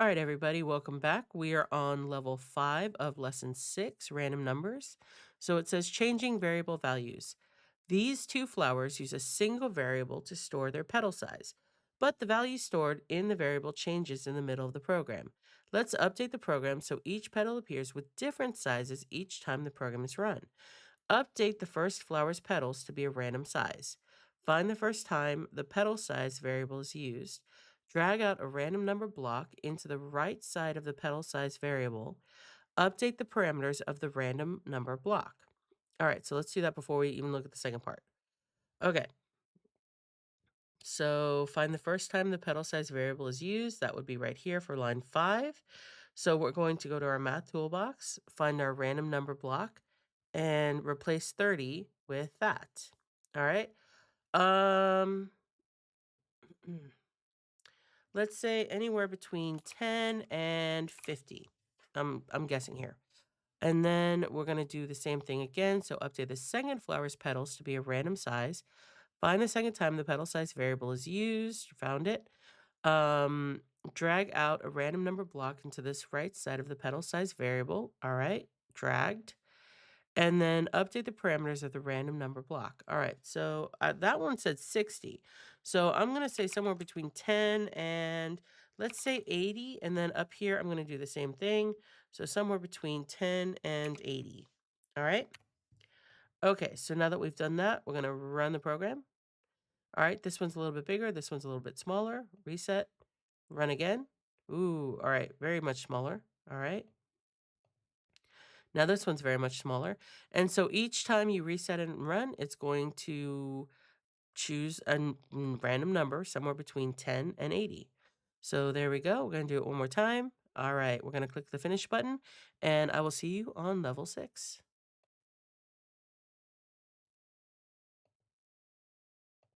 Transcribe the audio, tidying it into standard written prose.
All right, everybody, welcome back. We are on level 5 of lesson 6, random numbers. So it says changing variable values. These two flowers use a single variable to store their petal size, but the value stored in the variable changes in the middle of the program. Let's update the program so each petal appears with different sizes each time the program is run. Update the first flower's petals to be a random size. Find the first time the petal size variable is used. Drag out a random number block into the right side of the petal size variable. Update the parameters of the random number block. All right, so let's do that before we even look at the second part. Okay, so find the first time the petal size variable is used. That would be right here for line 5. So we're going to go to our math toolbox, find our random number block, and replace 30 with that. All right. Um, let's say anywhere between 10 and 50. I'm guessing here. And then we're going to do the same thing again. So update the second flower's petals to be a random size. Find the second time the petal size variable is used. Found it. Um, Drag out a random number block into this right side of the petal size variable. All right. Dragged. And then update the parameters of the random number block. All right, so that one said 60. So I'm going to say somewhere between 10 and let's say 80. And then up here, I'm going to do the same thing. So somewhere between 10 and 80. All right. Okay, so now that we've done that, we're going to run the program. All right, this one's a little bit bigger. This one's a little bit smaller. Reset, run again. Ooh, all right, very much smaller. All right. Now this one's very much smaller. And so each time you reset and run, it's going to choose a random number somewhere between 10 and 80. So there we go. We're going to do it one more time. All right, we're going to click the finish button, and I will see you on level 6.